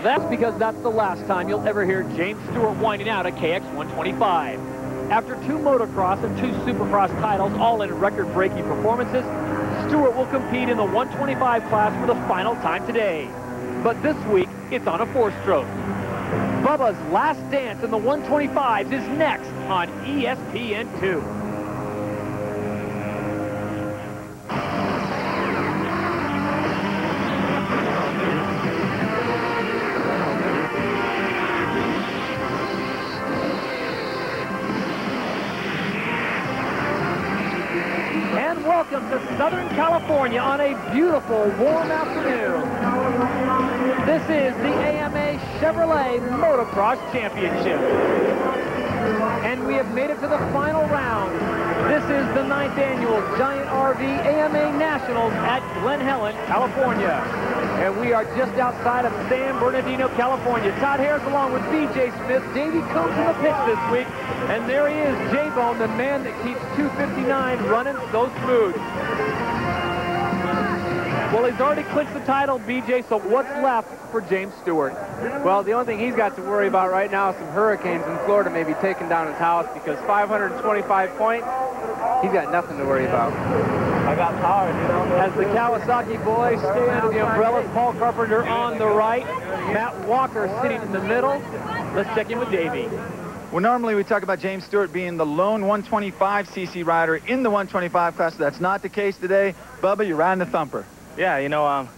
That's because that's the last time you'll ever hear James Stewart whining out a KX 125. After 2 motocross and 2 supercross titles, all in record-breaking performances, Stewart will compete in the 125 class for the final time today. But this week, it's on a 4-stroke. Bubba's last dance in the 125s is next on ESPN2. Welcome to Southern California on a beautiful, warm afternoon. This is the AMA Chevrolet Motocross Championship. And we have made it to the final round. This is the 9th annual Giant RV AMA Nationals at Glen Helen, California. And we are just outside of San Bernardino, California. Todd Harris along with B.J. Smith. Davey comes in the pits this week. And there he is, J-Bone, the man that keeps 259 running so smooth. Well, he's already clinched the title, B.J., so what's left for James Stewart? Well, the only thing he's got to worry about right now is some hurricanes in Florida maybe taking down his house, because 525 points, he's got nothing to worry about. I got power, you know. As the Kawasaki boys stay under the umbrellas, Paul Carpenter on the right, Matt Walker sitting in the middle. Let's check in with Davey. Well, normally we talk about James Stewart being the lone 125cc rider in the 125 class. That's not the case today. Bubba, you're riding the thumper. Yeah, you know,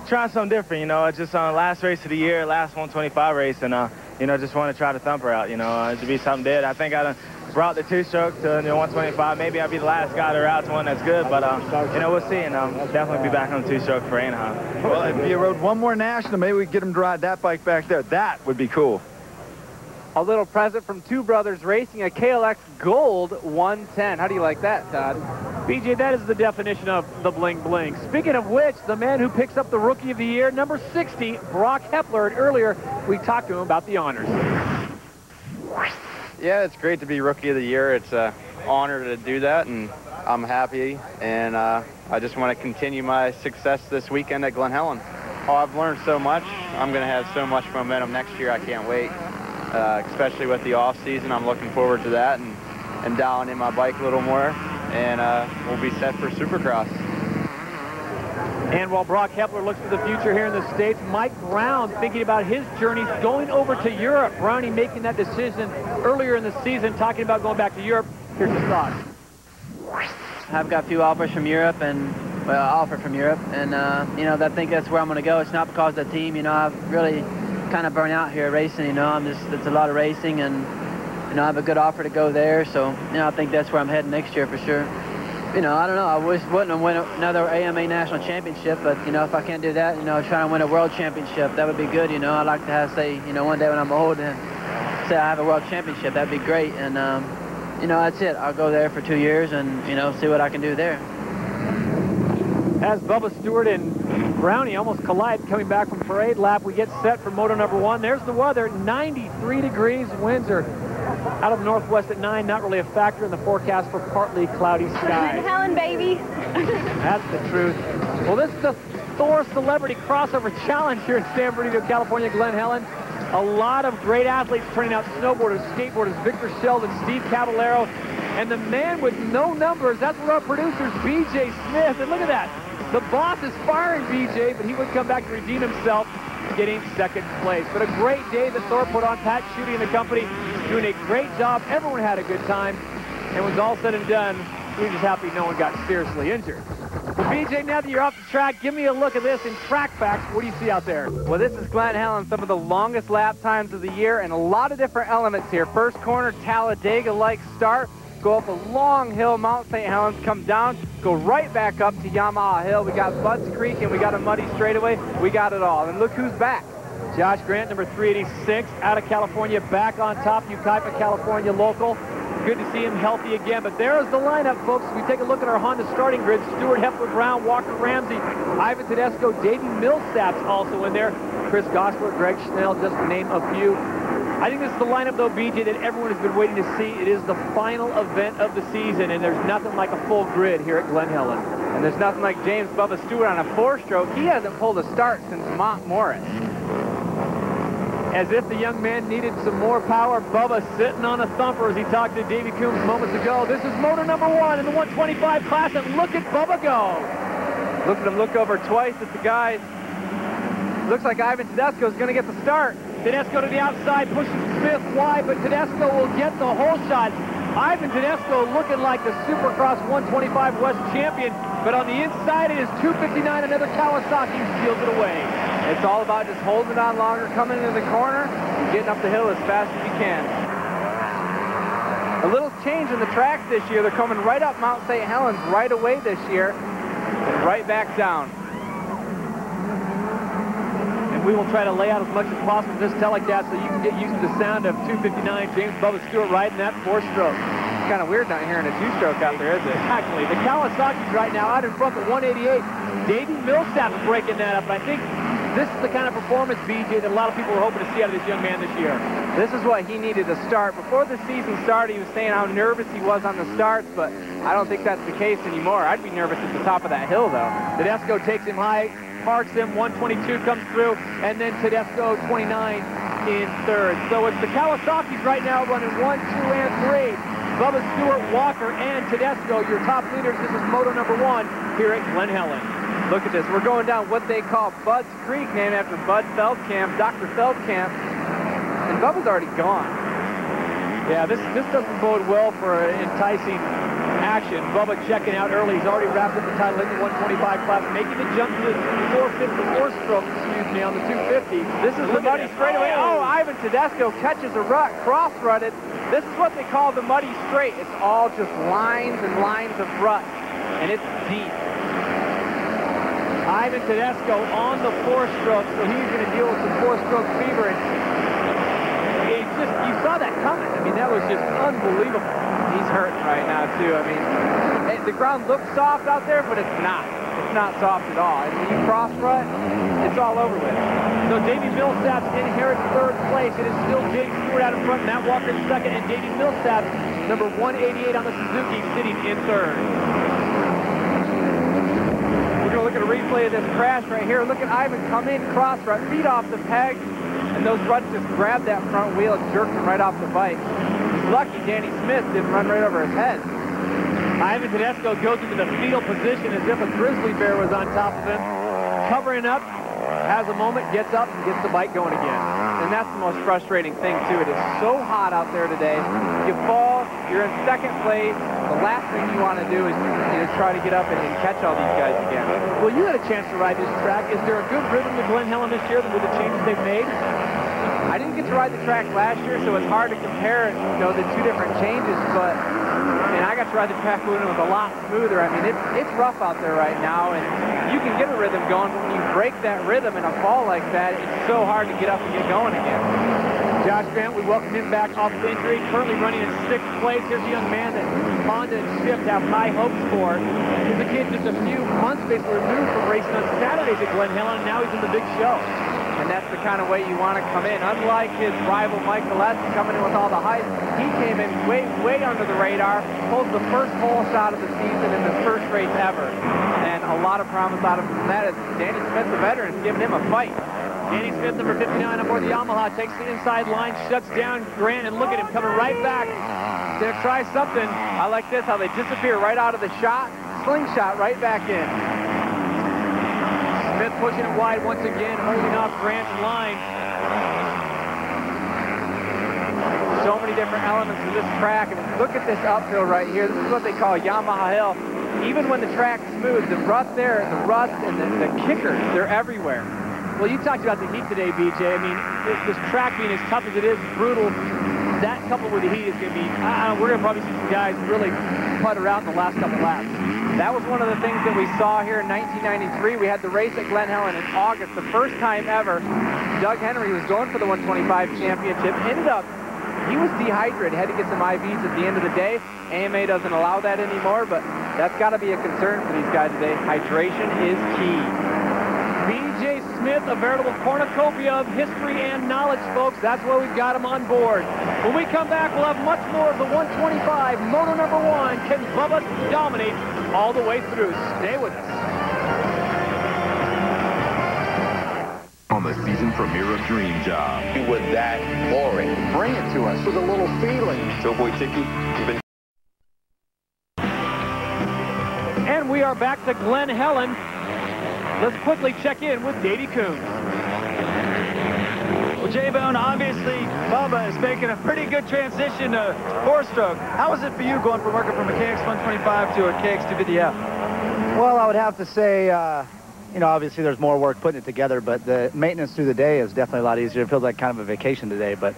trying something different, you know. It's just on last race of the year, last 125 race, and, you know, just want to try the thumper out, you know, to be something different. I think I done brought the 2-stroke to the 125. Maybe I'll be the last guy to route to one that's good, but, you know, we'll see, and I'll definitely be back on the 2-stroke for Anaheim. Well, if you rode one more national, maybe we could get him to ride that bike back there. That would be cool. A little present from Two Brothers Racing, a KLX Gold 110. How do you like that, Todd? BJ, that is the definition of the bling bling. Speaking of which, the man who picks up the Rookie of the Year, number 60, Broc Hepler. And earlier, we talked to him about the honors. Yeah, it's great to be Rookie of the Year. It's an honor to do that, and I'm happy. And I just want to continue my success this weekend at Glen Helen. Oh, I've learned so much. I'm going to have so much momentum next year. I can't wait. Especially with the off season, I'm looking forward to that, and dialing in my bike a little more, and we'll be set for Supercross. And while Broc Hepler looks to the future here in the States, Mike Brown thinking about his journey going over to Europe. Brownie making that decision earlier in the season, talking about going back to Europe. Here's his thoughts. I've got a few offers from Europe, and you know, I think that's where I'm going to go. It's not because of the team. You know, I've really kind of burnt out here racing. You know, it's a lot of racing, and you know, I have a good offer to go there. So you know, I think that's where I'm heading next year for sure. You know, I don't know. I wouldn't have win another AMA National Championship, but you know, if I can't do that, you know, trying to win a World Championship, that would be good. You know, I'd like to have, say, you know, one day when I'm old and say I have a World Championship, that'd be great. And you know, that's it. I'll go there for 2 years and you know, see what I can do there. As Bubba Stewart and Brownie almost collide coming back from parade lap, we get set for moto number 1. There's the weather, 93 degrees. Winds are out of northwest at 9, not really a factor in the forecast for partly cloudy skies. Glen Helen, baby. That's the truth. Well, this is the Thor Celebrity Crossover Challenge here in San Bernardino, California, Glen Helen. A lot of great athletes turning out, snowboarders, skateboarders, Victor Sheldon, Steve Caballero, and the man with no numbers, that's one of our producers, B.J. Smith. And look at that. The boss is firing B.J., but he would come back to redeem himself, getting second place. But a great day that Thor put on. Pat Schutte and the company doing a great job. Everyone had a good time. And when it was all said and done, we were just happy no one got seriously injured. Well, B.J., now that you're off the track, give me a look at this in track facts. What do you see out there? Well, this is Glen Helen, some of the longest lap times of the year, and a lot of different elements here. First corner, Talladega-like start. Go up a long hill, Mount St. Helens, come down, go right back up to Yamaha Hill. We got Budds Creek and we got a muddy straightaway. We got it all. And look who's back. Josh Grant, number 386, out of California, back on top. Yucaipa, California local. Good to see him healthy again. But there's the lineup, folks. As we take a look at our Honda starting grid, Stewart, Hepler, Brown, Walker, Ramsey, Ivan Tedesco, Davi Millsaps also in there. Chris Gosselaar, Greg Schnell, just to name a few. I think this is the lineup, though, BJ, that everyone has been waiting to see. It is the final event of the season, and there's nothing like a full grid here at Glen Helen. And there's nothing like James Bubba Stewart on a 4-stroke. He hasn't pulled a start since Mont Morris. as if the young man needed some more power. Bubba sitting on a thumper as he talked to Davey Coombs moments ago. This is motor number 1 in the 125 class, and look at Bubba go. Look at him look over twice at the guys. Looks like Ivan Tedesco is going to get the start. Tedesco to the outside, pushes Smith wide, but Tedesco will get the whole shot. Ivan Tedesco looking like the Supercross 125 West champion, but on the inside it is 259, another Kawasaki steals it away. It's all about just holding it on longer, coming into the corner, and getting up the hill as fast as you can. A little change in the tracks this year. They're coming right up Mount St. Helens right away this year, and right back down. And we will try to lay out as much as possible this telecast so you can get used to the sound of 259, James Bubba Stewart riding that 4-stroke. It's kind of weird not hearing a 2-stroke out there, is it? Exactly. The Kawasaki's right now out in front at 188. Davi Millsaps breaking that up. I think this is the kind of performance, BJ, that a lot of people were hoping to see out of this young man this year. This is what he needed to start. Before the season started, he was saying how nervous he was on the starts, but I don't think that's the case anymore. I'd be nervous at the top of that hill, though. Tedesco takes him high, parks him, 122 comes through, and then Tedesco 29 in third. So it's the Kawasaki's right now running 1, 2, and 3. Bubba Stewart, Walker, and Tedesco, your top leaders. This is moto number 1 here at Glen Helen. Look at this. We're going down what they call Bud's Creek, named after Bud Feldkamp, Dr. Feldkamp, and Bubba's already gone. Yeah, this doesn't bode well for enticing action. Bubba checking out early. He's already wrapped up the title in the 125 class, making the jump to the 4-stroke, on the 250. This is the muddy straightaway. Oh, Ivan Tedesco catches a rut, cross-rutted. This is what they call the muddy straight. It's all just lines and lines of rut, and it's deep. Ivan Tedesco on the 4-stroke, so he's going to deal with some 4-stroke fever. And it's just, you saw that coming. I mean, that was just unbelievable. He's hurting right now, too. I mean, the ground looks soft out there, but it's not. It's not soft at all. And when you cross-rut, it's all over with. So Davi Millsaps inherits third place. It is still James Stewart out in front, Matt Walker in second, and Davi Millsaps, number 188 on the Suzuki, sitting in third. We're going to look at a replay of this crash right here. Look at Ivan come in, cross-rut, feet off the pegs, and those ruts just grabbed that front wheel and jerked him right off the bike. He's lucky Danny Smith didn't run right over his head. Ivan Tedesco goes into the fetal position as if a grizzly bear was on top of him, covering up, has a moment, gets up, and gets the bike going again. And that's the most frustrating thing, too. It is so hot out there today. You fall, you're in second place. The last thing you want to do is try to get up and catch all these guys again. Well, you had a chance to ride this track. Is there a good rhythm to Glen Helen this year with the changes they've made? I didn't get to ride the track last year, so it's hard to compare, the two different changes, but I got to ride the track when it was a lot smoother. I mean, it's rough out there right now, and you can get a rhythm going, but when you break that rhythm in a fall like that, it's so hard to get up and get going again. Josh Grant, we welcome him back off of injury, currently running in 6th place. Here's a young man that Honda and Shift have high hopes for. He's a kid just a few months basically removed from racing on Saturdays at Glen Helen, and now he's in the big show. And that's the kind of way you want to come in. Unlike his rival Mike Gillespie coming in with all the hype, he came in way, way under the radar, pulled the first pole shot of the season in the first race ever. And a lot of promise out of him from that is Danny Smith, the veteran, is giving him a fight. Danny Smith, number 59 on board the Yamaha, takes the inside line, shuts down Grant, and look at him coming right back. Gonna try something. I like this, how they disappear right out of the shot, slingshot right back in. Smith pushing it wide once again, holding off Grant's line. So many different elements to this track. And look at this uphill right here. This is what they call Yamaha Hill. Even when the track's smooth, the rut there, the rust, and the kickers, they're everywhere. Well, you talked about the heat today, BJ. I mean, this track being as tough as it is, brutal, that coupled with the heat is going to be, we're going to probably see some guys really putter out in the last couple laps. That was one of the things that we saw here in 1993. We had the race at Glen Helen in August, the first time ever. Doug Henry was going for the 125 championship. Ended up, he was dehydrated, had to get some IVs at the end of the day. AMA doesn't allow that anymore, but that's got to be a concern for these guys today. Hydration is key. B.J. Smith, a veritable cornucopia of history and knowledge, folks. That's why we've got him on board. When we come back, we'll have much more of the 125. Moto number 1. Can Bubba dominate all the way through? Stay with us. on the season premiere of Dream Job. It was that boring. Bring it to us with a little feeling. Showboy Tiki, you've been... And we are back to Glen Helen. Let's quickly check in with Davey Coons. Well, J-Bone, obviously, Bubba is making a pretty good transition to four-stroke. How was it for you going from working from a KX125 to a KX250F? Well, I would have to say, you know, obviously there's more work putting it together, but the maintenance through the day is definitely a lot easier. It feels like kind of a vacation today, but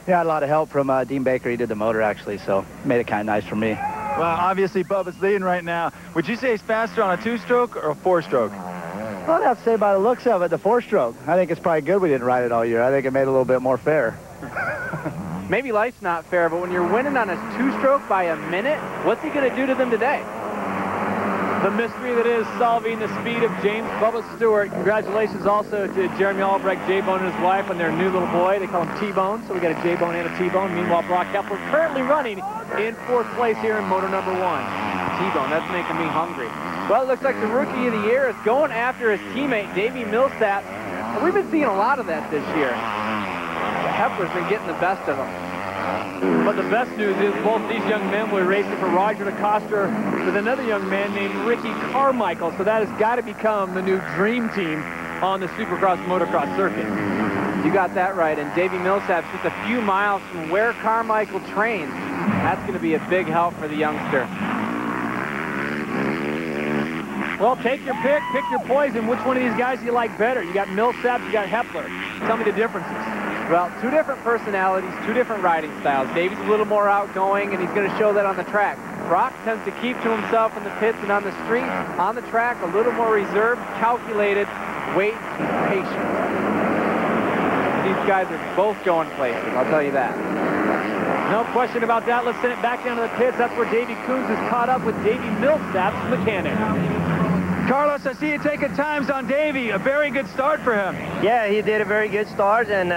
yeah, I had a lot of help from Dean Baker. He did the motor, actually, so made it kind of nice for me. Well, obviously, Bubba's leading right now. Would you say he's faster on a two-stroke or a four-stroke? Well, I'd have to say by the looks of it, the four-stroke. I think it's probably good we didn't ride it all year. I think it made it a little bit more fair. Maybe life's not fair, but when you're winning on a two-stroke by a minute, what's he going to do to them today? The mystery that is solving the speed of James Bubba Stewart. Congratulations also to Jeremy Albrecht, J-Bone, and his wife on their new little boy. They call him T-Bone, so we got a J-Bone and a T-Bone. Meanwhile, Broc Hepler currently running in 4th place here in motor number 1. T-Bone, that's making me hungry. Well, it looks like the Rookie of the Year is going after his teammate, Davi Millsaps. And we've been seeing a lot of that this year. Hepler's been getting the best of him. But the best news is both these young men were racing for Roger DeCoster with another young man named Ricky Carmichael. So that has got to become the new dream team on the Supercross motocross circuit. You got that right. And Davi Millsaps just a few miles from where Carmichael trains. That's going to be a big help for the youngster. Well, take your pick your poison. Which one of these guys do you like better? You got Millsaps, you got Hepler. Tell me the differences. Well, two different personalities, two different riding styles. Davi's a little more outgoing, and he's going to show that on the track. Broc tends to keep to himself in the pits and on the street. On the track, a little more reserved, calculated, wait, patient. These guys are both going places, I'll tell you that. No question about that. Let's send it back down to the pits. That's where Davy Coons is caught up with Davi Millsaps' mechanic. Carlos, I see you taking times on Davy. A very good start for him. Yeah, he did a very good start, and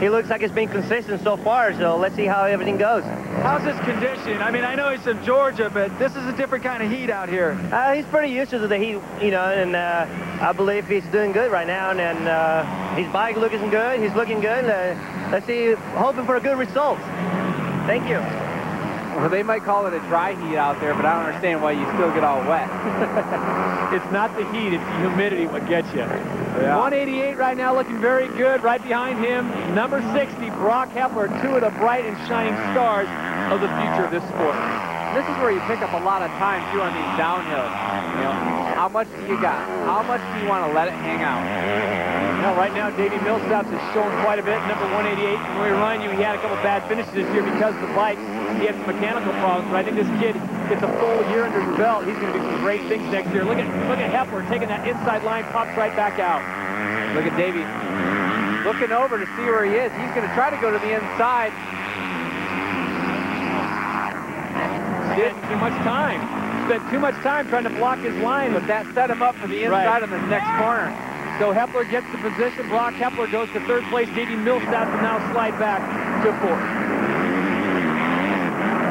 he looks like he's been consistent so far, so let's see how everything goes. How's his condition? I mean, I know he's from Georgia, but this is a different kind of heat out here. He's pretty used to the heat, you know, and I believe he's doing good right now, and his bike looking good. He's looking good. Let's see, hoping for a good result. Thank you. Well, they might call it a dry heat out there, but I don't understand why you still get all wet. It's not the heat, it's the humidity what gets you. Yeah. 188 right now, looking very good. Right behind him, number 60, Broc Hepler, two of the bright and shining stars of the future of this sport. This is where you pick up a lot of time, too, on these downhills. You know, how much do you got? How much do you want to let it hang out? Now, right now, Davi Millsaps is showing quite a bit. Number 188. And we remind you, he had a couple bad finishes this year because of the bike. He had some mechanical problems, but I think this kid gets a full year under his belt. He's going to do some great things next year. Look at Hepler taking that inside line, pops right back out. Look at Davy looking over to see where he is. He's going to try to go to the inside. Spent too much time. Spent too much time trying to block his line. But that set him up for the inside on the next corner. So Hepler gets the position. Broc Hepler goes to 3rd place. Davi Millsaps will now slide back to 4th.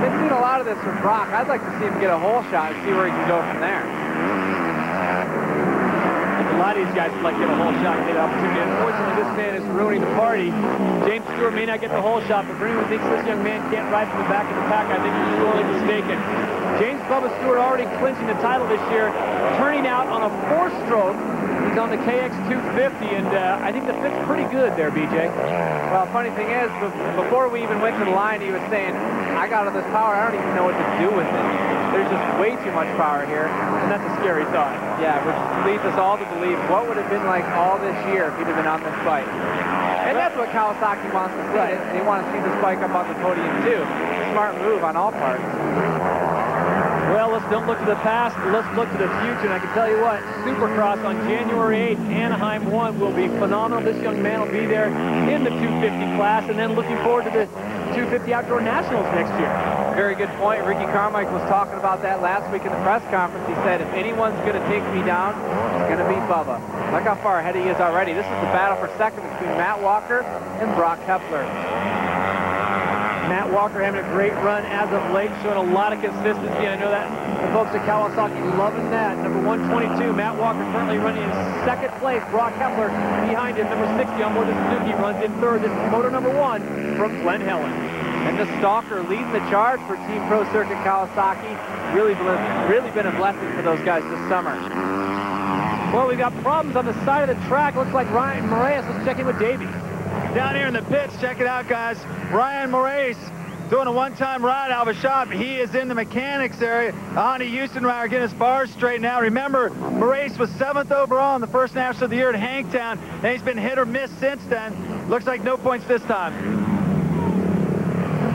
Been seeing a lot of this from Broc. I'd like to see him get a hole shot and see where he can go from there. A lot of these guys would like to get a hole shot and get an opportunity. Unfortunately, this man is ruining the party. James Stewart may not get the hole shot, but for anyone who thinks this young man can't ride from the back of the pack, I think he's sorely mistaken. James Bubba Stewart already clinching the title this year, turning out on a 4-stroke. He's on the KX250, and I think the fit's pretty good there, BJ. Well, funny thing is, before we even went to the line, he was saying, I got all this power, I don't even know what to do with it. There's just way too much power here. And that's a scary thought. Yeah, which leads us all to believe what would have been like all this year if he'd have been on this bike. And that's what Kawasaki wants to see. They want to see this bike up on the podium, too. Smart move on all parts. Well, let's don't look to the past, let's look to the future. And I can tell you what, Supercross on January 8th, Anaheim 1 will be phenomenal. This young man will be there in the 250 class, and then looking forward to the 250 Outdoor Nationals next year. Very good point. Ricky Carmichael was talking about that last week in the press conference. He said, if anyone's going to take me down, it's going to be Bubba. Look how far ahead he is already. This is the battle for second between Matt Walker and Broc Hepler. Matt Walker having a great run as of late, showing a lot of consistency. I know that the folks at Kawasaki loving that. Number 122, Matt Walker currently running in second place. Broc Hepler behind him. Number 60 on board the Suzuki runs in third. This is moto number 1 from Glen Helen. And the Stalker leading the charge for Team Pro Circuit Kawasaki. Really been a blessing for those guys this summer. Well, we got problems on the side of the track. Looks like Ryan Moraes is checking with Davey. Down here in the pits, check it out, guys. Ryan Moraes doing a one-time ride out of a shop. He is in the mechanics area. Honda Houston rider getting his bars straightened out. Remember, Moraes was 7th overall in the first national of the year at Hangtown, and he's been hit or miss since then. Looks like no points this time.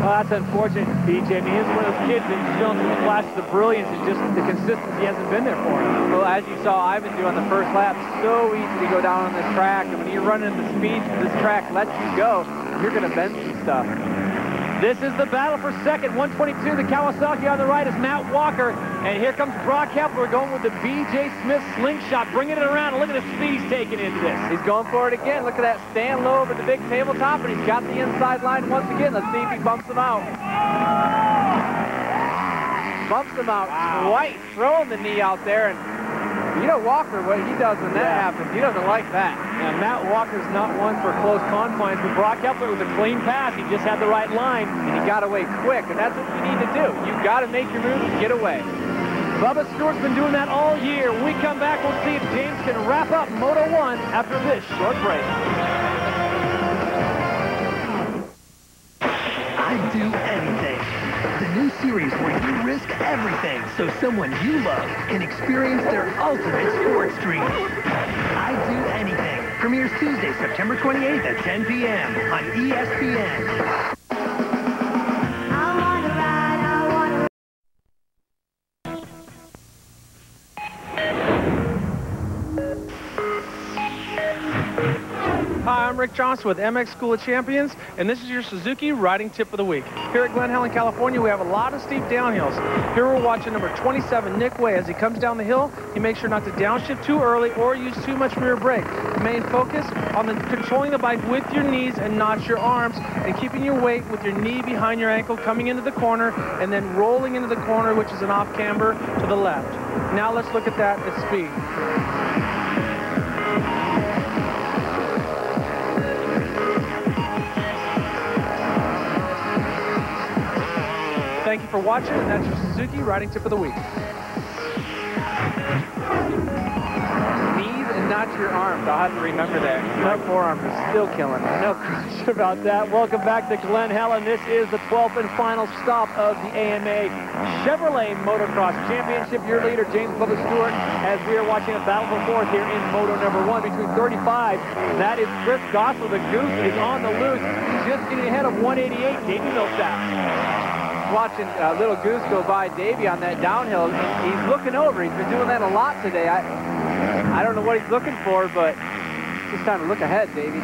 Well, that's unfortunate, BJ. I mean, he's one of those kids that's showing some flashes of brilliance, and just the consistency hasn't been there for him. Well, as you saw Ivan do on the first lap, so easy to go down on this track. And when you're running the speeds this track lets you go, you're going to bend some stuff. This is the battle for second. 122, the Kawasaki on the right is Matt Walker. And here comes Broc Hepler going with the B.J. Smith slingshot, bringing it around. And look at the speed he's taking into this. He's going for it again. Look at that stand low over the big tabletop, and he's got the inside line once again. Let's see if he bumps him out. Bumps him out twice, throwing the knee out there. And you know Walker, what he does when that happens, he doesn't like that. Yeah, Matt Walker's not one for close confines, but Broc Hepler was a clean pass. He just had the right line, and he got away quick, and that's what you need to do. You've got to make your move and get away. Bubba Stewart's been doing that all year. When we come back, we'll see if James can wrap up Moto 1 after this short break. I'd do anything. The new series where you risk everything so someone you love can experience their ultimate sports dream. I'd do anything. Premieres Tuesday, September 28th at 10 p.m. on ESPN. Hi, I'm Rick Johnson with MX School of Champions, and this is your Suzuki riding tip of the week. Here at Glen Helen, California, we have a lot of steep downhills. Here we're watching number 27, Nick Way. As he comes down the hill, he makes sure not to downshift too early or use too much rear brake. Main focus on controlling the bike with your knees and not your arms, and keeping your weight with your knee behind your ankle, coming into the corner, and then rolling into the corner, which is an off camber to the left. Now let's look at that at speed. Thank you for watching, and that's your Suzuki riding tip of the week. Knees and not your arms. I'll have to remember that. My forearms are still killing me. No question about that. Welcome back to Glen Helen. This is the 12th and final stop of the AMA Chevrolet Motocross Championship. Your leader, James Bubba Stewart, as we are watching a battle for fourth here in Moto number 1 between 35. That is Chris Gosselaar. The Goose is on the loose, just getting ahead of 188, Davi Millsaps. Watching little Goose go by Davey on that downhill. He's looking over. He's been doing that a lot today. I don't know what he's looking for, but it's just time to look ahead, Davey.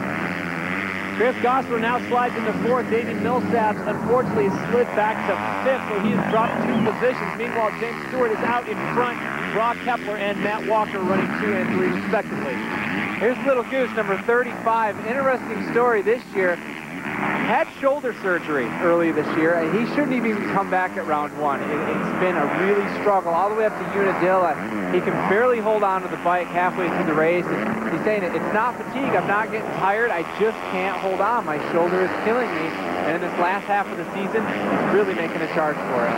Chris Gosselaar now slides into fourth. Davi Millsaps, unfortunately, slid back to fifth, so he has dropped 2 positions. Meanwhile, James Stewart is out in front. Broc Hepler and Matt Walker running 2 and 3, respectively. Here's little Goose, number 35. Interesting story this year. Had shoulder surgery early this year, and he shouldn't even come back at round 1. It's been a really struggle all the way up to Unadilla. He can barely hold on to the bike halfway through the race. And he's saying it's not fatigue. I'm not getting tired. I just can't hold on. My shoulder is killing me. And in this last half of the season, he's really making a charge for it.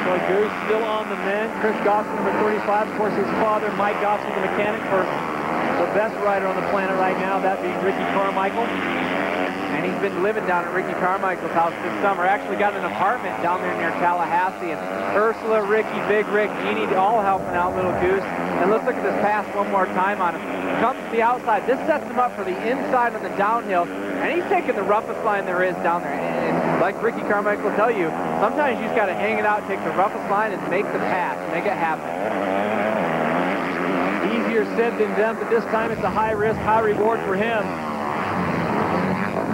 So Goose still on the mend. Chris Gosselaar, number 35. Of course, his father, Mike Gosselaar, the mechanic for the best rider on the planet right now, that being Ricky Carmichael. And he's been living down at Ricky Carmichael's house this summer. Actually got an apartment down there near Tallahassee. And Ursula, Ricky, Big Rick, Jeannie, all helping out little Goose. And let's look at this pass one more time on him. Comes to the outside. This sets him up for the inside on the downhill. And he's taking the roughest line there is down there. And like Ricky Carmichael will tell you, sometimes you just got to hang it out, take the roughest line, and make the pass. Make it happen. Easier said than done, but this time it's a high risk, high reward for him.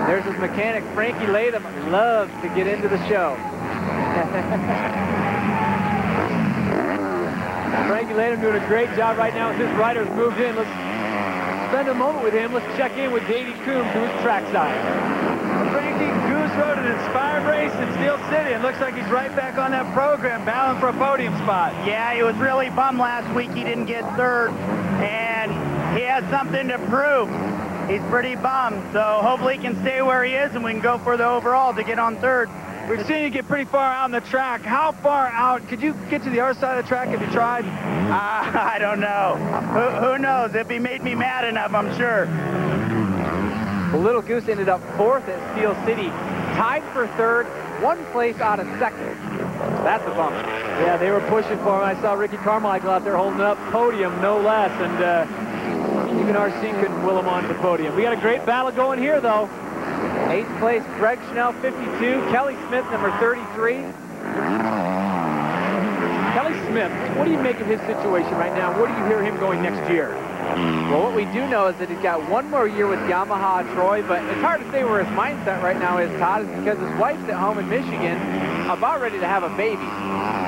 There's his mechanic, Frankie Latham, loves to get into the show. Frankie Latham doing a great job right now as his riders moved in. Let's spend a moment with him. Let's check in with Davey Coombs, who is trackside. Frankie, Goose just rode an inspired race in Steel City, and looks like he's right back on that program, battling for a podium spot. Yeah, he was really bummed last week he didn't get third, and he has something to prove. He's pretty bummed, so hopefully he can stay where he is and we can go for the overall to get on third. We've seen you get pretty far out on the track. How far out? Could you get to the other side of the track if you tried? I don't know. Who knows? If he made me mad enough, I'm sure. Well, Little Goose ended up 4th at Steel City, tied for 3rd, 1 place out of 2nd. That's a bummer. Yeah, they were pushing for him. I saw Ricky Carmichael out there holding up podium, no less, and even RC couldn't will him onto the podium. We got a great battle going here, though. 8th place, Greg Schnell, 52. Kelly Smith, number 33. Kelly Smith, what do you make of his situation right now? What do you hear him going next year? Well, what we do know is that he's got 1 more year with Yamaha Troy, but it's hard to say where his mindset right now is, Todd, is because his wife's at home in Michigan, about ready to have a baby.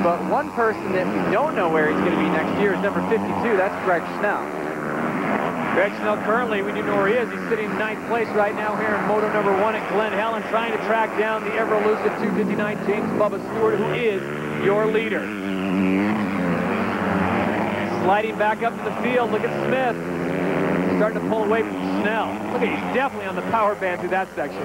But one person that we don't know where he's going to be next year is number 52. That's Greg Schnell. Greg Schnell currently, we do know where he is. He's sitting in 9th place right now here in Moto number 1 at Glen Helen, trying to track down the ever-elusive 259 James Bubba Stewart, who is your leader. Sliding back up to the field, look at Smith. Starting to pull away from Schnell. Look at, he's definitely on the power band through that section.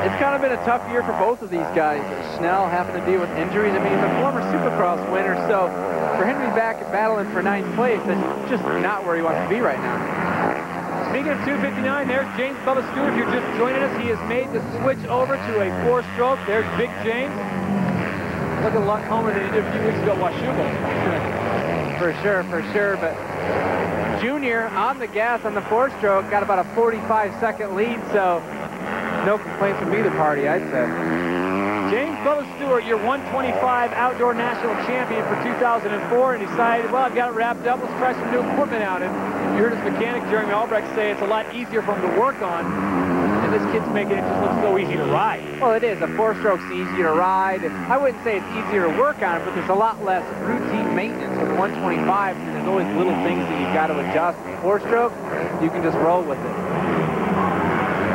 It's kind of been a tough year for both of these guys. Schnell having to deal with injuries. I mean, he's a former Supercross winner, so for him to be back battling for 9th place, that's just not where he wants to be right now. Speaking of 259, there's James Bubba Stewart. If you're just joining us, he has made the switch over to a 4-stroke. There's Big James. Looking a lot calmer than he did a few weeks ago at Washougal. For sure, but Junior on the gas on the 4-stroke got about a 45-second lead, so no complaints from either party, I'd say. James Bubba Stewart, your 125 outdoor national champion for 2004, and decided, well, I've got it wrapped up, let's try some new equipment out. And you heard his mechanic, Jeremy Albrecht, say it's a lot easier for him to work on, and this kid's making it just look so easy to ride. Well, it is. A 4-stroke's easier to ride. I wouldn't say it's easier to work on, but there's a lot less routine maintenance with 125, and there's always little things that you've got to adjust. 4-stroke, you can just roll with it.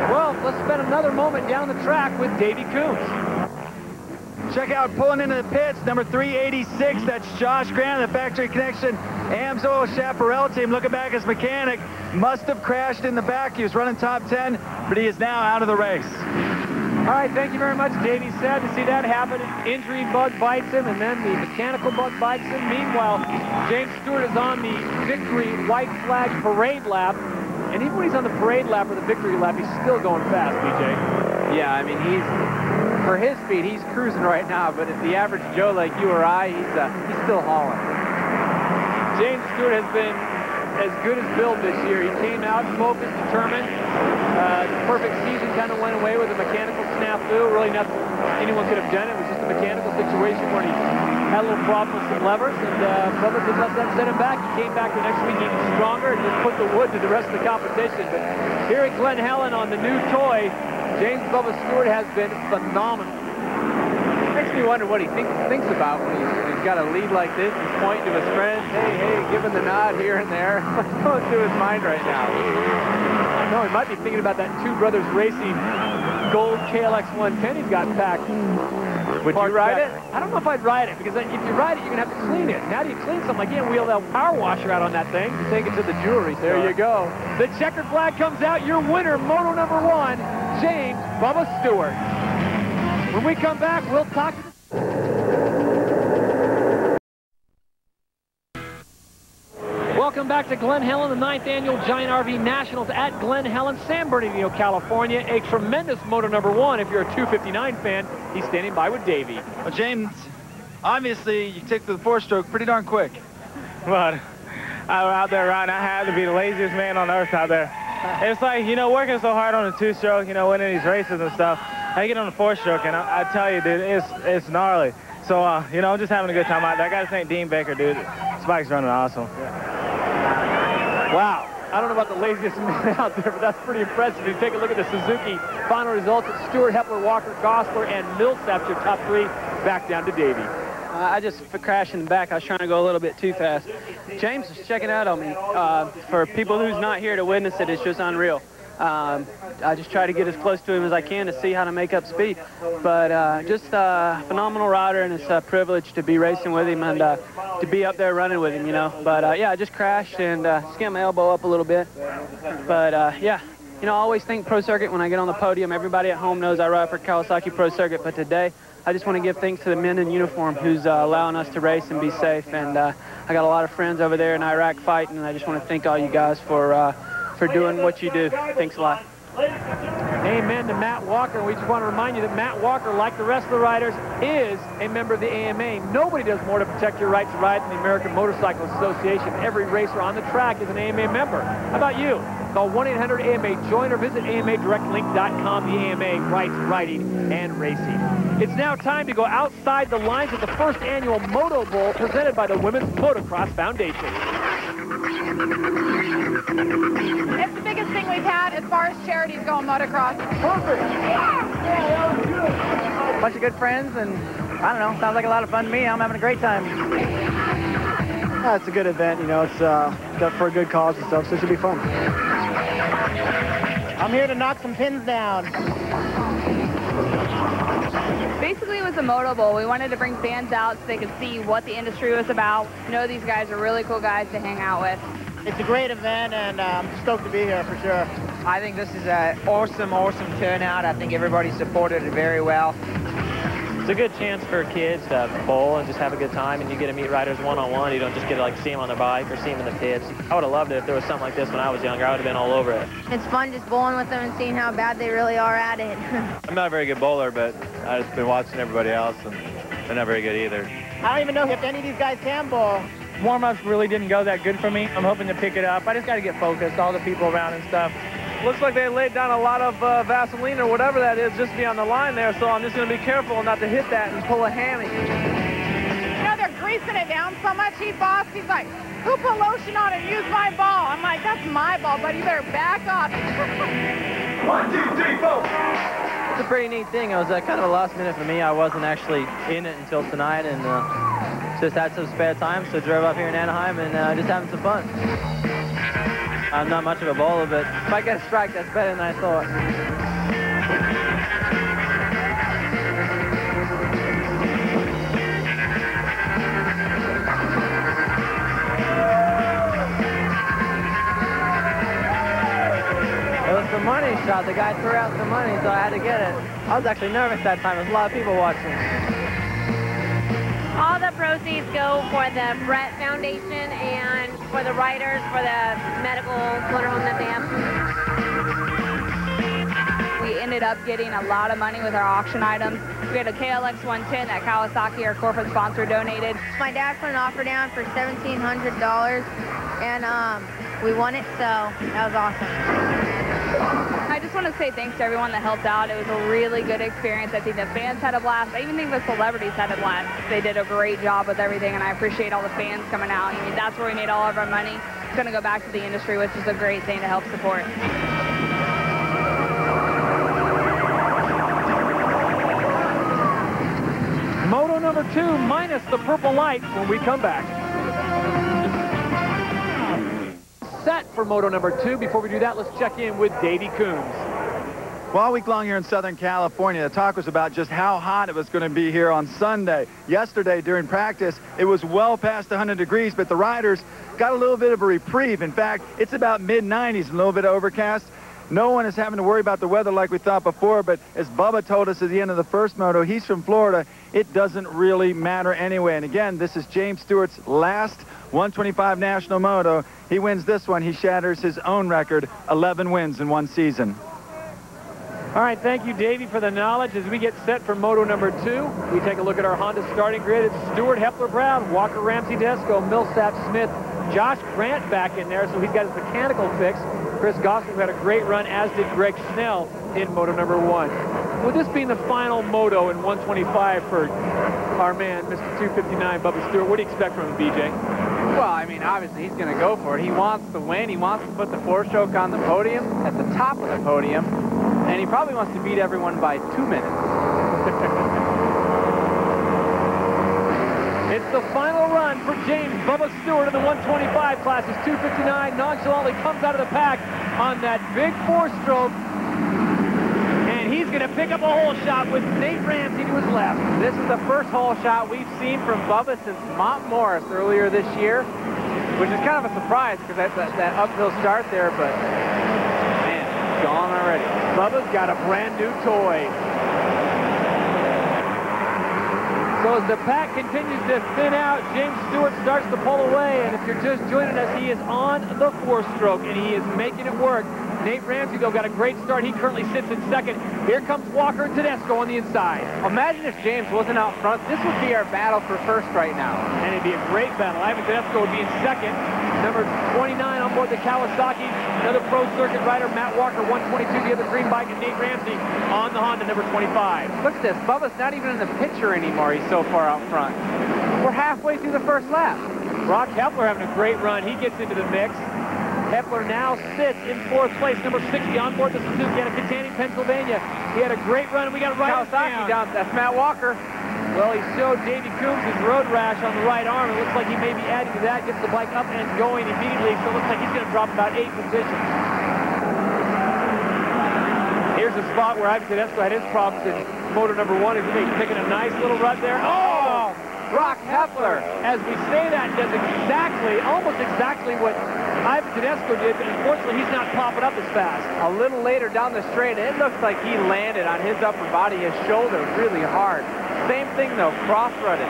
Well, let's spend another moment down the track with Davey Coombs. Check out pulling into the pits, number 386. That's Josh Grant of the Factory Connection Amsoil Chaparral team. Looking back, his mechanic must have crashed in the back. He was running top 10, but he is now out of the race. All right, thank you very much, Davey. Sad to see that happen. Injury bug bites him, and then the mechanical bug bites him. Meanwhile, James Stewart is on the victory white flag parade lap. And even when he's on the parade lap or the victory lap, he's still going fast, BJ. Yeah, I mean, for his speed, he's cruising right now, but if the average Joe like you or I, he's still hauling. James Stewart has been as good as Bill this year. He came out focused, determined. The perfect season kind of went away with a mechanical snafu. Really nothing anyone could have done. It was just a mechanical situation where he had a little problem with some levers, and Bubba did let that set him back. He came back the next week even stronger and just put the wood to the rest of the competition. But here at Glen Helen on the new toy, James Bubba Stewart has been phenomenal. Makes me wonder what he thinks about when he's got a lead like this. He's pointing to his friends, hey, giving the nod here and there. What's going through his mind right now? No, he might be thinking about that Two Brothers Racing gold KLX 110 he's got packed. Would you ride it? I don't know if I'd ride it, because if you ride it, you're going to have to clean it. How do you clean something? I can't wheel that power washer out on that thing. You take it to the jewelry store. There you go. The checkered flag comes out. Your winner, Moto number 1, James Bubba Stewart. When we come back, we'll talk to Welcome back to Glen Helen, the 9th annual Giant RV Nationals at Glen Helen, San Bernardino, California. A tremendous Moto number 1. If you're a 259 fan, he's standing by with Davey. Well, James, obviously you took the 4-stroke pretty darn quick. But I was out there riding. I had to be the laziest man on earth out there. It's like, you know, working so hard on the 2-stroke, you know, winning these races and stuff. I get on the 4-stroke, and I tell you, dude, it's gnarly. So, you know, I'm just having a good time out there. I got to thank Dean Baker, dude. This bike's running awesome. Wow. I don't know about the laziest man out there, but that's pretty impressive. You take a look at the Suzuki final results. It's Stewart, Hepler, Walker, Gosselaar, and Millsaps, your top 3, back down to Davey. I just crashed in the back. I was trying to go a little bit too fast. James is checking out on me. For people who's not here to witness it, it's just unreal. I just try to get as close to him as I can to see how to make up speed. But just a phenomenal rider, and it's a privilege to be racing with him and to be up there running with him, you know. But yeah, I just crashed and skinned my elbow up a little bit. But yeah, you know, I always think Pro Circuit when I get on the podium. Everybody at home knows I ride for Kawasaki Pro Circuit, but today I just want to give thanks to the men in uniform who's allowing us to race and be safe. And I got a lot of friends over there in Iraq fighting, and I just want to thank all you guys for doing what you do. Thanks a lot. Amen to Matt Walker. We just want to remind you that Matt Walker, like the rest of the riders, is a member of the AMA. Nobody does more to protect your right to ride than the American Motorcycle Association. Every racer on the track is an AMA member. How about you? Call 1-800-AMA. Join or visit AMADirectLink.com. The AMA rights, riding, and racing. It's now time to go outside the lines at the first annual Moto Bowl presented by the Women's Motocross Foundation. It's the biggest thing we've had as far as charities go in motocross. Perfect. A bunch of good friends, and I don't know, sounds like a lot of fun to me. I'm having a great time. Yeah, it's a good event, you know, it's for a good cause and stuff, so it should be fun. I'm here to knock some pins down. Basically, it was a Moto Bowl. We wanted to bring fans out so they could see what the industry was about. You know, these guys are really cool guys to hang out with. It's a great event, and I'm stoked to be here for sure. I think this is an awesome turnout. I think everybody supported it very well. It's a good chance for kids to bowl and just have a good time, and you get to meet riders one-on-one. You don't just get to like see them on their bike or see them in the pits. I would have loved it if there was something like this when I was younger. I would have been all over it. It's fun just bowling with them and seeing how bad they really are at it. I'm not a very good bowler, but I've just been watching everybody else, and they're not very good either. I don't even know if any of these guys can bowl. Warm-ups really didn't go that good for me. I'm hoping to pick it up. I just got to get focused, all the people around and stuff. Looks like they laid down a lot of Vaseline or whatever that is just to be on the line there, so I'm just going to be careful not to hit that and pull a hammy. You know, they're greasing it down so much. He's like, who put lotion on it? Use my ball. I'm like, that's my ball, buddy. You better back off. 1, 2, 3, 4. It's a pretty neat thing. It was kind of a last minute for me. I wasn't actually in it until tonight, and just had some spare time, so drove up here in Anaheim and just having some fun. I'm not much of a bowler, but if I get a strike, that's better than I thought. It was the money shot. The guy threw out the money, so I had to get it. I was actually nervous that time. There's a lot of people watching. All the proceeds go for the Brett Foundation and for the riders, for the medical motorhome that they have. We ended up getting a lot of money with our auction items. We had a KLX 110 that Kawasaki, our corporate sponsor, donated. My dad put an offer down for $1,700, and we won it, so that was awesome. I just want to say thanks to everyone that helped out. It was a really good experience. I think the fans had a blast. I even think the celebrities had a blast. They did a great job with everything, and I appreciate all the fans coming out. I mean, that's where we made all of our money. It's going to go back to the industry, which is a great thing to help support. Moto number 2 minus the purple light when we come back. Set for Moto number 2. Before we do that, let's check in with Davey Coombs. Well, all week long here in Southern California, the talk was about just how hot it was going to be here on Sunday. Yesterday during practice, it was well past 100 degrees, but the riders got a little bit of a reprieve. In fact, it's about mid-90s, a little bit overcast. No one is having to worry about the weather like we thought before, but as Bubba told us at the end of the first moto, he's from Florida, it doesn't really matter anyway. And again, this is James Stewart's last 125 National Moto. He wins this one. He shatters his own record, 11 wins in one season. All right, thank you, Davey, for the knowledge. As we get set for Moto number 2, we take a look at our Honda starting grid. It's Stewart, Hepler, Brown, Walker, Ramsey, Tedesco, Millsaps, Smith, Josh Grant back in there, so he's got his mechanical fix. Chris Gosselaar, who had a great run, as did Greg Schnell in Moto number 1. With this being the final moto in 125 for our man, Mr. 259, Bubba Stewart, what do you expect from him, BJ? Well, I mean, obviously he's going to go for it. He wants to win. He wants to put the 4-stroke on the podium, at the top of the podium, and he probably wants to beat everyone by 2 minutes. It's the final run for James Bubba Stewart in the 125 class. His 259 nonchalantly comes out of the pack. on that big four-stroke. And he's going to pick up a hole shot with Nate Ramsey to his left. This is the first hole shot we've seen from Bubba since Mont Morris earlier this year, which is kind of a surprise because that uphill start there, but man, it's gone already. Bubba's got a brand new toy. So as the pack continues to thin out, James Stewart starts to pull away, and if you're just joining us, he is on the four-stroke, and he is making it work. Nate Ramsey, though, got a great start. He currently sits in second. Here comes Walker and Tedesco on the inside. Imagine if James wasn't out front. This would be our battle for first right now. And it'd be a great battle. Ivan Tedesco would be in second. Number 29 on board the Kawasaki. Another pro circuit rider, Matt Walker, 122, the other green bike, and Nate Ramsey on the Honda, number 25. Look at this. Bubba's not even in the picture anymore. He's so far out front. We're halfway through the first lap. Broc Hepler having a great run. He gets into the mix. Hepler now sits in fourth place, number 60 on board the Suzuki out of Kittanning, Pennsylvania. He had a great run, and we got a rider down. That's Matt Walker. Well, he showed Davey Coombs his road rash on the right arm. It looks like he may be adding to that, gets the bike up and going immediately, so it looks like he's going to drop about 8 positions. Here's a spot where Ivan Tedesco had his problems in motor number 1. He's picking a nice little rut there. Oh! Broc Hepler, as we say that, does exactly, almost exactly what Ivan Tedesco did, but unfortunately he's not popping up as fast. A little later down the straight, it looks like he landed on his upper body, his shoulder really hard. Same thing though, cross-rutted.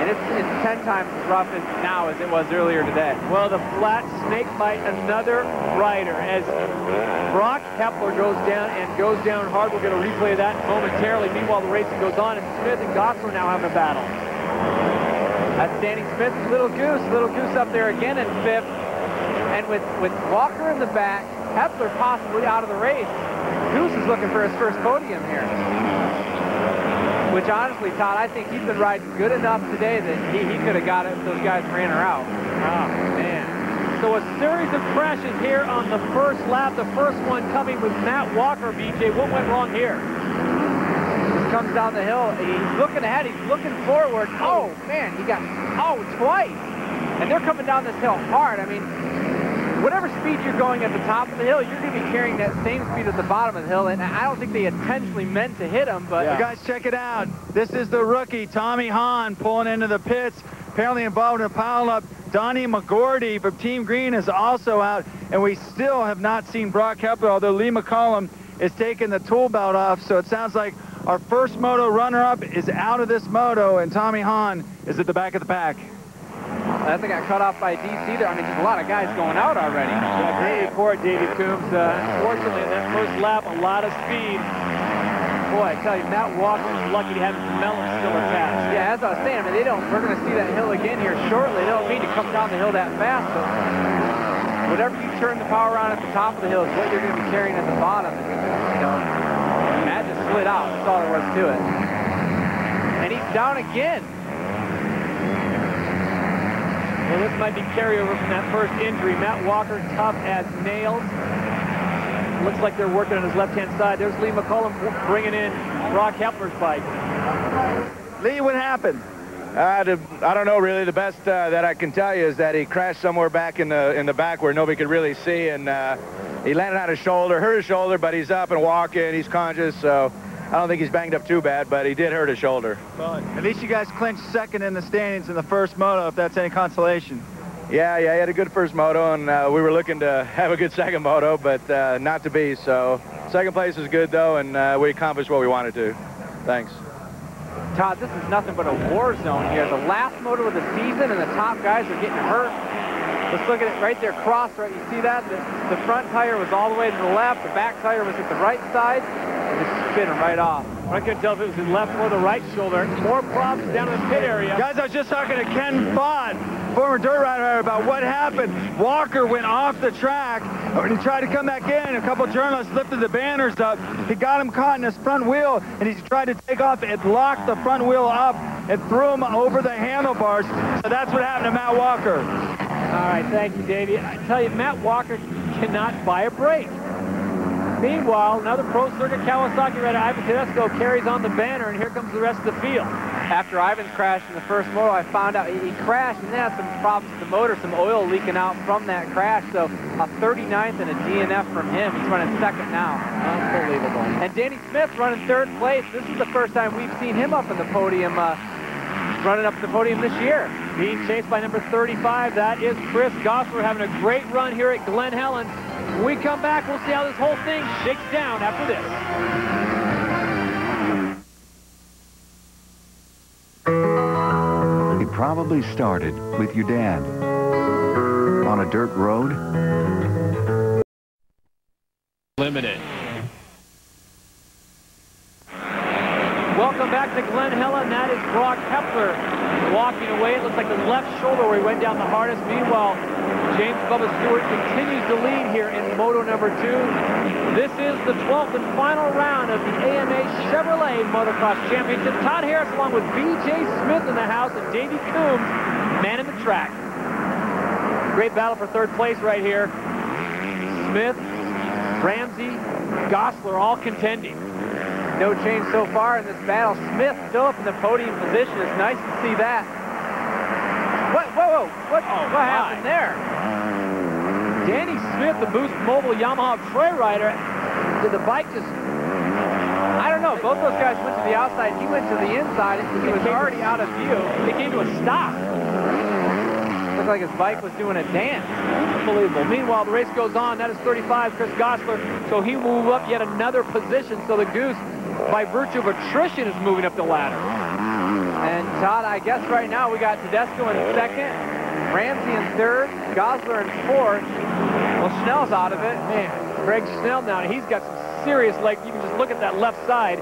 And it's 10 times as rough as now as it was earlier today. Well, the flat snake bite, another rider, as Broc Hepler goes down hard. We're going to replay that momentarily. Meanwhile, the racing goes on, and Smith and Gosselaar now having a battle. That's Danny Smith, Little Goose up there again in 5th. And with Walker in the back, Hepler possibly out of the race. Hughes is looking for his first podium here. Which honestly, Todd, I think he's been riding good enough today that he could have got it if those guys ran her out. Oh, man. So a series of crashes here on the first lap. The first one coming with Matt Walker, BJ. What went wrong here? Just comes down the hill. He's looking ahead. He's looking forward. Oh, man, he got, twice. And they're coming down this hill hard. I mean, whatever speed you're going at the top of the hill, you're going to be carrying that same speed at the bottom of the hill, and I don't think they intentionally meant to hit him, but... Yeah. Guys, check it out. This is the rookie, Tommy Hahn, pulling into the pits, apparently involved in a pileup. Donnie McGordy from Team Green is also out, and we still have not seen Broc Hepler, although Lee McCollum is taking the tool belt off, so it sounds like our first moto runner-up is out of this moto, and Tommy Hahn is at the back of the pack. I think I cut off by DC there. I mean, there's a lot of guys going out already. Yeah, great report, Davey Coombs. Unfortunately, in that first lap, a lot of speed. Boy, I tell you, Matt Walker's lucky to have his melon still attached. Yeah, as I was saying, I mean, we're going to see that hill again here shortly. They don't mean to come down the hill that fast, but whatever you turn the power on at the top of the hill is what you're going to be carrying at the bottom. You know, Matt just slid out. That's all there was to it. And he's down again. Well, this might be carryover from that first injury. Matt Walker, tough as nails. Looks like they're working on his left-hand side. There's Lee McCollum bringing in Broc Hepler's bike. Lee, what happened? I don't know, really. The best that I can tell you is that he crashed somewhere back in the back where nobody could really see, and he landed on his shoulder, hurt his shoulder, but he's up and walking. He's conscious, so I don't think he's banged up too bad, but he did hurt his shoulder. Well, at least you guys clinched second in the standings in the first moto, if that's any consolation. Yeah, he had a good first moto, and we were looking to have a good second moto, but not to be. So second place is good, though, and we accomplished what we wanted to. Thanks. Todd, this is nothing but a war zone here. The last moto of the season, and the top guys are getting hurt. Let's look at it right there, cross right. You see that? The front tire was all the way to the left. The back tire was at the right side. Just spinning right off. I couldn't tell if it was the left or the right shoulder. More problems down in the pit area. Guys, I was just talking to Ken Fott, former dirt rider, about what happened. Walker went off the track. When he tried to come back in, a couple journalists lifted the banners up. He got him caught in his front wheel, and he tried to take off. It locked the front wheel up and threw him over the handlebars. So that's what happened to Matt Walker. All right, thank you, Davey. I tell you, Matt Walker cannot buy a break. Meanwhile, another pro circuit Kawasaki rider, Ivan Tedesco, carries on the banner, and here comes the rest of the field. After Ivan's crashed in the first moto, I found out he crashed and then had some problems with the motor, some oil leaking out from that crash. So a 39th and a DNF from him. He's running second now. Unbelievable. And Danny Smith running third place. This is the first time we've seen him up in the podium, running up the podium this year. Being chased by number 35, that is Chris Gosselaar, having a great run here at Glen Helen. When we come back, we'll see how this whole thing shakes down after this. It probably started with your dad on a dirt road. Limited. Welcome back to Glen Helen. That is Broc Hepler walking away. It looks like the left shoulder where he went down the hardest. Meanwhile, James Bubba Stewart continues to lead here in Moto number 2. This is the 12th and final round of the AMA Chevrolet Motocross Championship. Todd Harris along with B.J. Smith in the house and Davey Coombs manning the track. Great battle for third place right here. Smith, Ramsey, Gosselaar all contending. No change so far in this battle. Smith still up in the podium position. It's nice to see that. What happened there? Danny Smith, the Boost Mobile Yamaha trail rider. Did the bike just... I don't know. Both those guys went to the outside. He went to the inside. He was already out of view. It came to a stop. Looked like his bike was doing a dance. Unbelievable. Meanwhile, the race goes on. That is 35, Chris Gosselaar. So he moved up yet another position. So the Goose, by virtue of attrition, is moving up the ladder. And Todd, I guess right now we got Tedesco in second, Ramsey in third, Gosselaar in fourth. Well, Schnell's out of it. Man, Greg Schnell now, he's got some serious legs. You can just look at that left side.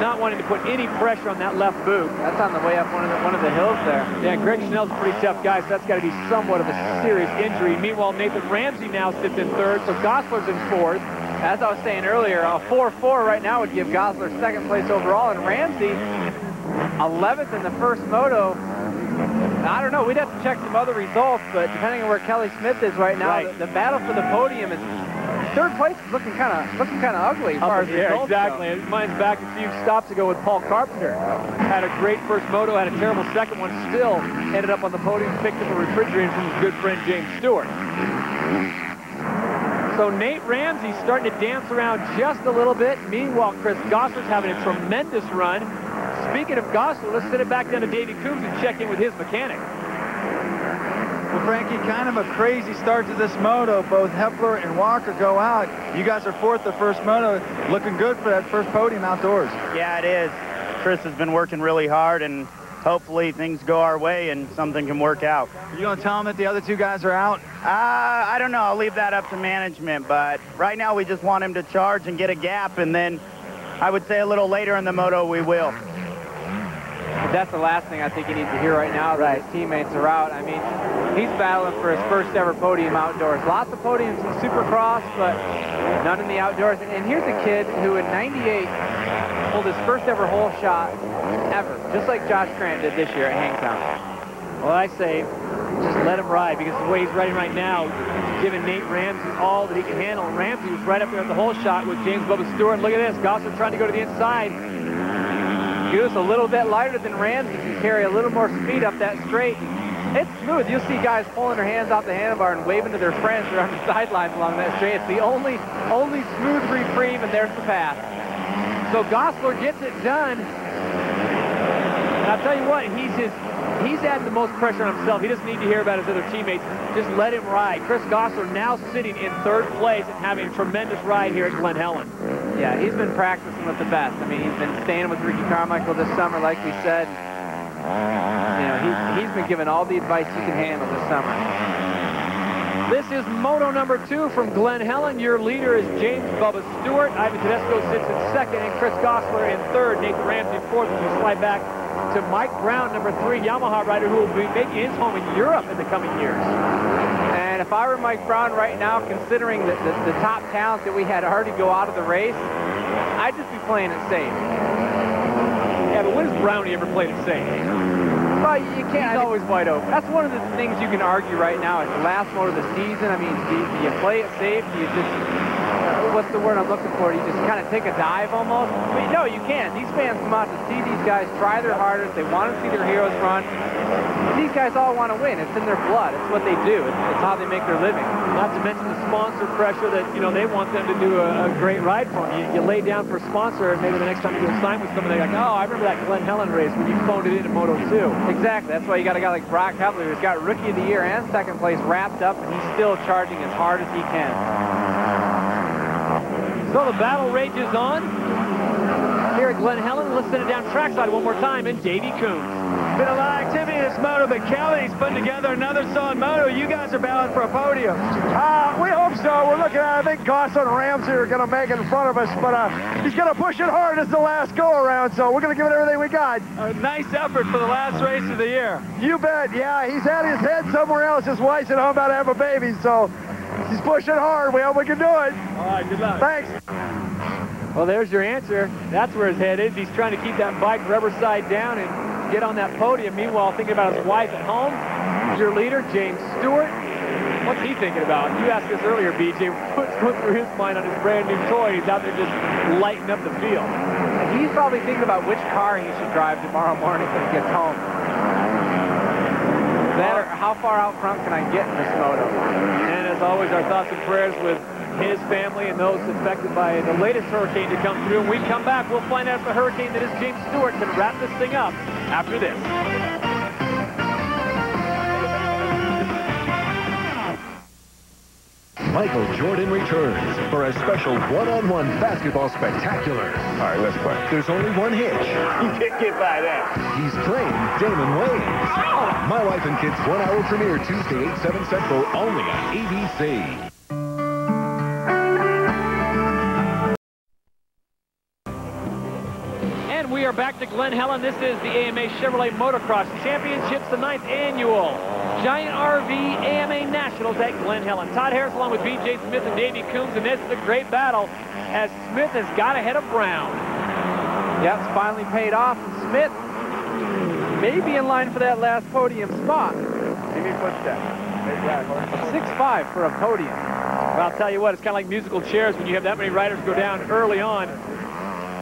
Not wanting to put any pressure on that left boot. That's on the way up one of the hills there. Yeah, Greg Schnell's a pretty tough guy, so that's got to be somewhat of a serious injury. Meanwhile, Nathan Ramsey now sits in third, so Gosselaar's in fourth. As I was saying earlier, a 4-4 right now would give Gosselaar second place overall, and Ramsey 11th in the first moto. I don't know. We'd have to check some other results, but depending on where Kelly Smith is right now, the battle for the podium is third place is looking kind of ugly as far as results exactly. go. Mine's back a few stops ago with Paul Carpenter. Had a great first moto, had a terrible second one, still ended up on the podium, picked up a refrigerator from his good friend James Stewart. So Nate Ramsey starting to dance around just a little bit. Meanwhile, Chris Gosselaar's having a tremendous run. Speaking of Gosselaar, let's send it back down to Davey Coombs and check in with his mechanic. Well, Frankie, kind of a crazy start to this moto. Both Hepler and Walker go out. You guys are fourth the first moto. Looking good for that first podium outdoors. Yeah, it is. Chris has been working really hard, and hopefully things go our way and something can work out. Are you going to tell them that the other two guys are out? I don't know. I'll leave that up to management, but right now we just want him to charge and get a gap, and then I would say a little later in the moto we will. But that's the last thing I think he needs to hear right now, that his teammates are out. I mean, he's battling for his first ever podium outdoors. Lots of podiums in Supercross, but none in the outdoors. And here's a kid who in '98 pulled his first ever hole shot ever, just like Josh Grant did this year at Hangtown. Well, I say just let him ride, because the way he's riding right now, he's giving Nate Ramsey all that he can handle. Ramsey was right up there at the hole shot with James Bubba Stewart. Look at this, Gosselaar trying to go to the inside. Goose a little bit lighter than Ramsey, can carry a little more speed up that straight. It's smooth. You'll see guys pulling their hands off the handlebar and waving to their friends that are on the sidelines along that straight. It's the only smooth reprieve, and there's the pass. So Gosselaar gets it done. And I'll tell you what, he's adding the most pressure on himself. He doesn't need to hear about his other teammates. Just let him ride. Chris Gosselaar now sitting in third place and having a tremendous ride here at Glen Helen. Yeah, he's been practicing with the best. I mean, he's been staying with Ricky Carmichael this summer, like we said. You know, he's been given all the advice he can handle this summer. This is moto number 2 from Glen Helen. Your leader is James Bubba Stewart. Ivan Tedesco sits in second, and Chris Gosselaar in third. Nathan Ramsey fourth. As we slide back to Mike Brown, number 3 Yamaha rider, who will be making his home in Europe in the coming years. And if I were Mike Brown right now, considering the top talent that we had already go out of the race, I'd just be playing it safe. Yeah, but when has Brownie ever played it safe? Well, you can't. He's always wide open. That's one of the things you can argue right now. It's the last moto of the season. I mean, do you play it safe? Do you just... what's the word I'm looking for? You just kind of take a dive almost. But no, you can't. These fans come out to see these guys try their hardest. They want to see their heroes run. These guys all want to win. It's in their blood. It's what they do. It's how they make their living. Not to mention the sponsor pressure that, you know, they want them to do a great ride for them. You lay down for a sponsor, and maybe the next time you do a sign with somebody, they're like, oh, I remember that Glen Helen race when you phoned it into Moto 2. Exactly. That's why you got a guy like Broc Hepler, who's got Rookie of the Year and second place wrapped up, and he's still charging as hard as he can. So the battle rages on here at Glen Helen. Let's send it down trackside one more time in Davy Coombs. Been a lot of activity in this moto, but Kelly's putting together another solid moto. You guys are battling for a podium. We hope so. We're looking at, I think Gosselaar and Ramsey are going to make it in front of us, but he's going to push it hard as the last go-around, so we're going to give it everything we got. A nice effort for the last race of the year. You bet, yeah. He's had his head somewhere else. His wife's at home about to have a baby, so he's pushing hard. We hope we can do it. All right, good luck. Thanks. Well, there's your answer. That's where his head is. He's trying to keep that bike rubber side down and get on that podium. Meanwhile, thinking about his wife at home. Your leader, James Stewart. What's he thinking about? You asked us earlier, BJ. What's going through his mind on his brand new toy? He's out there just lighting up the field. He's probably thinking about which car he should drive tomorrow morning when he gets home. That or how far out front can I get in this moto? And as always, our thoughts and prayers with his family and those affected by the latest hurricane to come through. When we come back, we'll find out if the hurricane that is James Stewart can wrap this thing up after this. Michael Jordan returns for a special one-on-one basketball spectacular. All right, let's play. There's only one hitch. You can't get by that. He's playing Damon Wayans. My Wife and Kids 1 hour premiere Tuesday, 8/7 Central, only on ABC. And we are back to Glen Helen. This is the AMA Chevrolet Motocross Championships, the 9th annual Giant RV AMA Nationals at Glen Helen. Todd Harris along with B.J. Smith and Davy Coombs, and this is a great battle as Smith has got ahead of Brown. Yep, it's finally paid off. Smith may be in line for that last podium spot. Maybe footstep. 6'5" for a podium. Well, I'll tell you what, it's kind of like musical chairs when you have that many riders go down early on.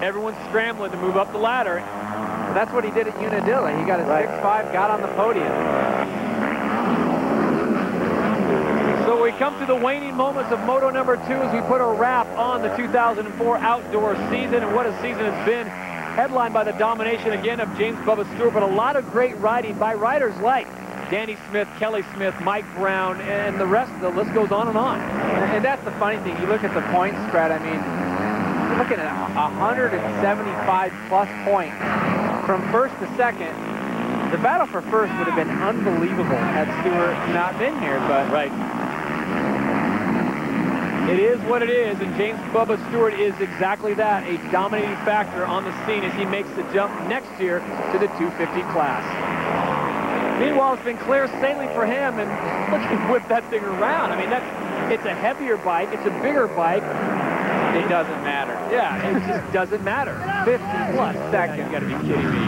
Everyone's scrambling to move up the ladder. Well, that's what he did at Unadilla. He got a 6'5", got on the podium. So we come to the waning moments of Moto number 2 as we put a wrap on the 2004 outdoor season. And what a season it's been, headlined by the domination again of James Bubba Stewart, but a lot of great riding by riders like Danny Smith, Kelly Smith, Mike Brown, and the rest. The list goes on and on. And that's the funny thing. You look at the point spread, I mean, you're looking at 175 plus points from first to second. The battle for first would have been unbelievable had Stewart not been here, but right. It is what it is, and James Bubba Stewart is exactly that, a dominating factor on the scene as he makes the jump next year to the 250 class. Meanwhile, it's been clear sailing for him, and look at him whip that thing around. I mean, it's a heavier bike, it's a bigger bike. It doesn't matter. Yeah, it just doesn't matter. 50 plus seconds. You gotta be kidding me.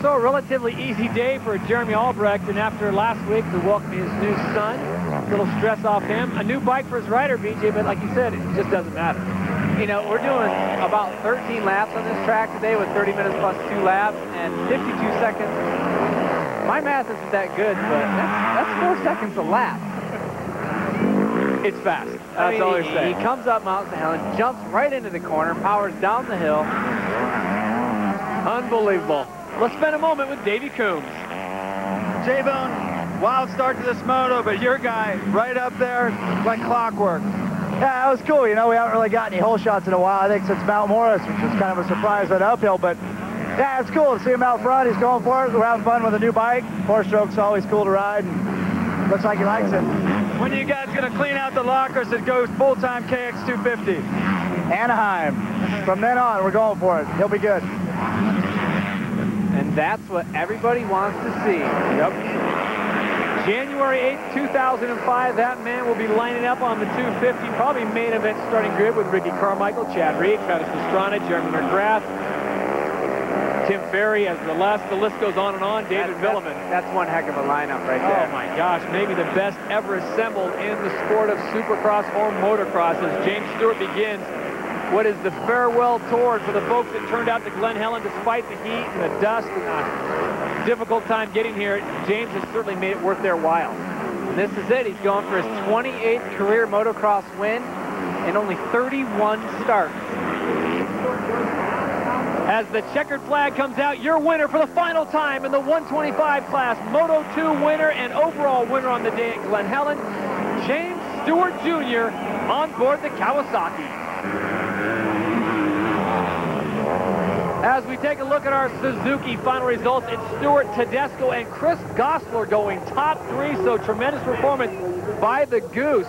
So a relatively easy day for Jeremy Albrecht, and after last week to welcome his new son, a little stress off him. A new bike for his rider, BJ, but like you said, it just doesn't matter. You know, we're doing about 13 laps on this track today with 30 minutes plus 2 laps and 52 seconds. My math isn't that good, but that's 4 seconds a lap. It's fast. That's all he's saying. He comes up Mount St. Helens, jumps right into the corner, powers down the hill. Unbelievable. Let's spend a moment with Davy Coombs. J-Bone, wild start to this moto, but your guy right up there like clockwork. Yeah, that was cool. You know, we haven't really got any hole shots in a while, I think, since Mount Morris, which was kind of a surprise on uphill. But, yeah, it's cool to see him out front. He's going for it. We're having fun with a new bike. 4-stroke's always cool to ride, and looks like he likes it. When are you guys going to clean out the lockers that go full-time KX250? Anaheim. From then on, we're going for it. He'll be good. And that's what everybody wants to see. Yep. January 8th, 2005, that man will be lining up on the 250, probably main event starting grid with Ricky Carmichael, Chad Reed, Travis Pastrana, Jeremy McGrath. Tim Ferry, as the list goes on and on. David Milliman. That's one heck of a lineup right there. Oh my gosh, maybe the best ever assembled in the sport of supercross or motocross as James Stewart begins what is the farewell tour for the folks that turned out to Glen Helen despite the heat and the dust and the difficult time getting here. James has certainly made it worth their while. And this is it. He's going for his 28th career motocross win and only 31 starts. As the checkered flag comes out, your winner for the final time in the 125 class, Moto 2 winner and overall winner on the day at Glen Helen, James Stewart Jr. on board the Kawasaki. As we take a look at our Suzuki final results, it's Stewart, Tedesco, and Chris Gosselaar going top 3, so tremendous performance by the Goose.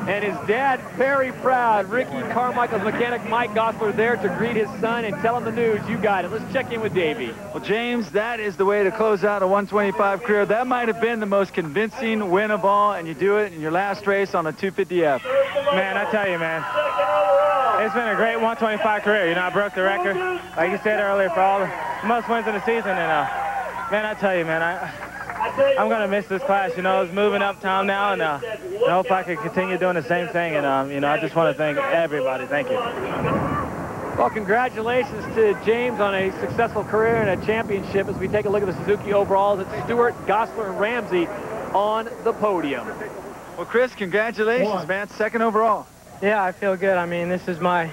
And his dad, very proud. Ricky Carmichael's mechanic, Mike Gosselaar, there to greet his son and tell him the news. You got it. Let's check in with Davey. Well, James, that is the way to close out a 125 career. That might have been the most convincing win of all, and you do it in your last race on a 250F. Man, I tell you, man, it's been a great 125 career. You know, I broke the record, like you said earlier, for all the most wins in the season. And, man, I tell you, man, I'm going to miss this class. You know, it's moving uptown now, and I hope I can continue doing the same thing. And, you know, I just want to thank everybody. Thank you. Well, congratulations to James on a successful career and a championship as we take a look at the Suzuki overalls. It's Stewart, Gosselaar, and Ramsey on the podium. Well, Chris, congratulations, man. Second overall. Yeah, I feel good. I mean, this is my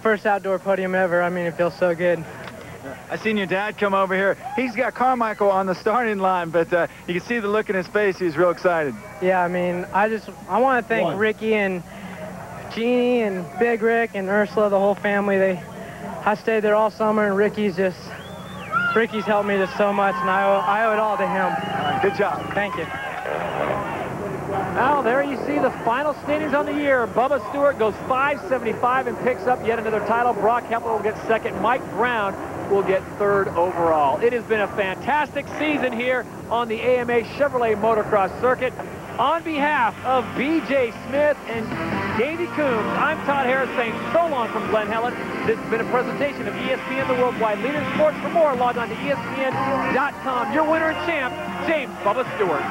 first outdoor podium ever. I mean, it feels so good. I seen your dad come over here. He's got Carmichael on the starting line, but you can see the look in his face. He's real excited. Yeah, I mean, I want to thank Ricky and Jeannie and Big Rick and Ursula, the whole family. I stayed there all summer, and Ricky's helped me just so much, and I owe it all to him. Good job. Thank you. Now, there you see the final standings on the year. Bubba Stewart goes 575 and picks up yet another title. Broc Hepler will get second. Mike Brown will get third overall. It has been a fantastic season here on the AMA Chevrolet Motocross Circuit. On behalf of B.J. Smith and Davey Coombs, I'm Todd Harris saying so long from Glen Helen. This has been a presentation of ESPN, the worldwide leader in sports. For more, log on to ESPN.com. Your winner and champ, James Bubba Stewart.